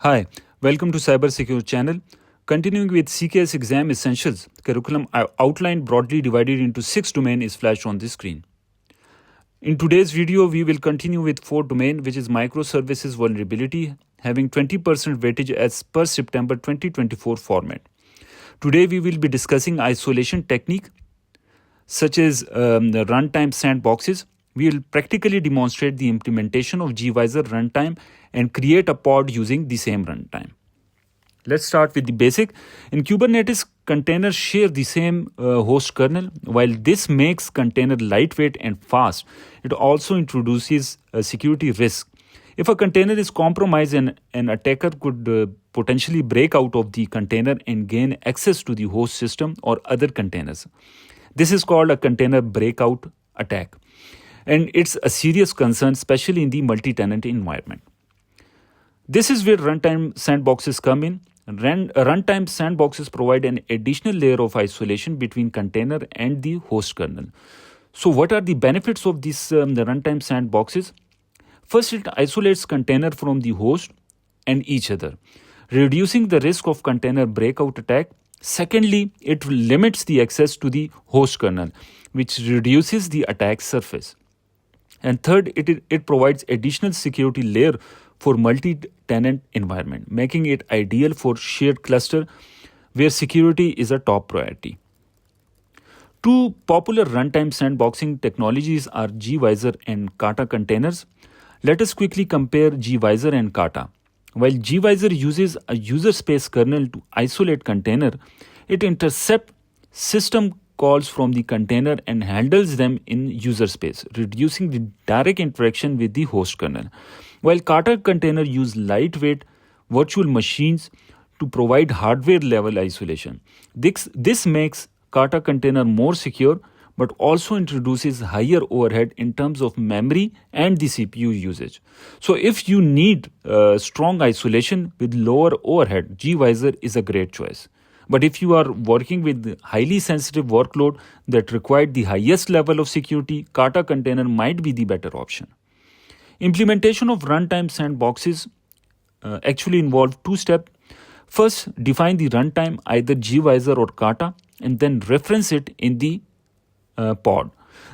Hi, welcome to Cybersecurity channel. Continuing with CKS Exam Essentials, curriculum outline broadly divided into 6 domains is flashed on the screen. In today's video, we will continue with 4th domain, which is Microservices Vulnerability, having 20% weightage as per September 2024 format. Today, we will be discussing isolation technique, such as the Runtime Sandboxes. We will practically demonstrate the implementation of gVisor runtime and create a pod using the same runtime. Let's start with the basic. In Kubernetes, containers share the same host kernel. While this makes container lightweight and fast, it also introduces a security risk. If a container is compromised, an attacker could potentially break out of the container and gain access to the host system or other containers. This is called a container breakout attack. And it's a serious concern, especially in the multi-tenant environment. This is where runtime sandboxes come in. Runtime sandboxes provide an additional layer of isolation between container and the host kernel. So what are the benefits of this the runtime sandboxes? First, it isolates container from the host and each other, reducing the risk of container breakout attack. Secondly, it limits the access to the host kernel, which reduces the attack surface. And third, it provides additional security layer for multi-tenant environment, making it ideal for shared cluster where security is a top priority. Two popular runtime sandboxing technologies are gVisor and Kata Containers. Let us quickly compare gVisor and Kata. While gVisor uses a user space kernel to isolate container, it intercepts system calls from the container and handles them in user space, reducing the direct interaction with the host kernel. While Kata Container use lightweight virtual machines to provide hardware level isolation. This makes Kata Container more secure, but also introduces higher overhead in terms of memory and the CPU usage. So if you need strong isolation with lower overhead, gVisor is a great choice. But if you are working with highly sensitive workload that require the highest level of security, Kata Container might be the better option. Implementation of runtime sandboxes actually involve two steps. First, define the runtime, either gVisor or Kata, and then reference it in the pod.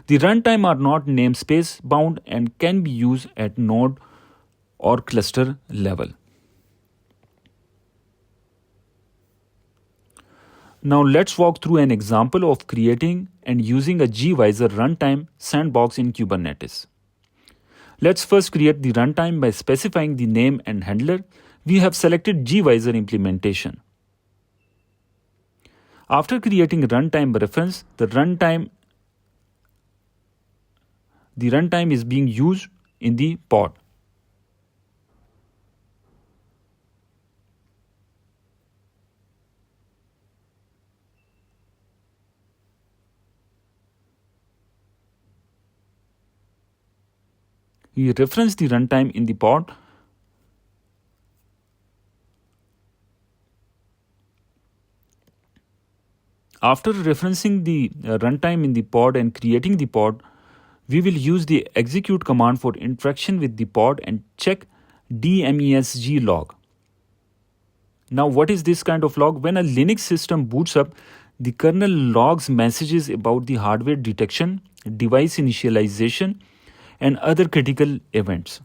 The runtime are not namespace bound and can be used at node or cluster level. Now let's walk through an example of creating and using a gVisor runtime sandbox in Kubernetes. Let's first create the runtime by specifying the name and handler. We have selected gVisor implementation. After creating runtime reference, the runtime is being used in the pod. We reference the runtime in the pod. After referencing the runtime in the pod and creating the pod, we will use the execute command for interaction with the pod and check dmesg log. Now, what is this kind of log? When a Linux system boots up, the kernel logs messages about the hardware detection, device initialization, and other critical events.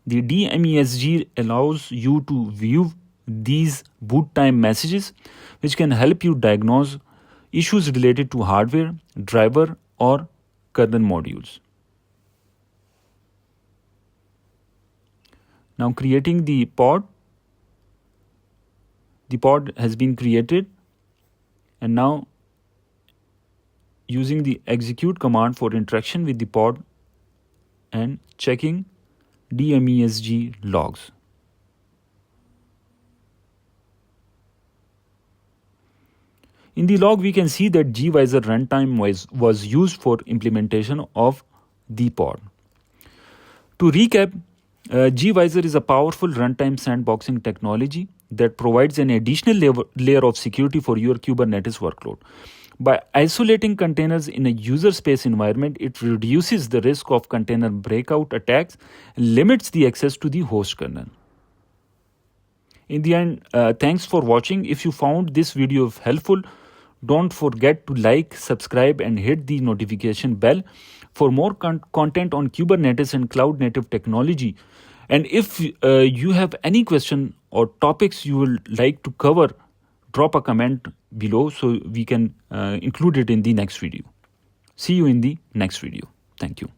The dmesg allows you to view these boot time messages, which can help you diagnose issues related to hardware, driver, or kernel modules. Now creating the pod. The pod has been created, and now using the execute command for interaction with the pod and checking dmesg logs. In the log, we can see that gVisor runtime was used for implementation of the pod. To recap, gVisor is a powerful runtime sandboxing technology that provides an additional layer of security for your Kubernetes workload. By isolating containers in a user space environment, it reduces the risk of container breakout attacks and limits the access to the host kernel. In the end, thanks for watching. If you found this video helpful, don't forget to like, subscribe, and hit the notification bell for more content on Kubernetes and cloud native technology. And if you have any question or topics you would like to cover, drop a comment below so we can include it in the next video. See you in the next video. Thank you.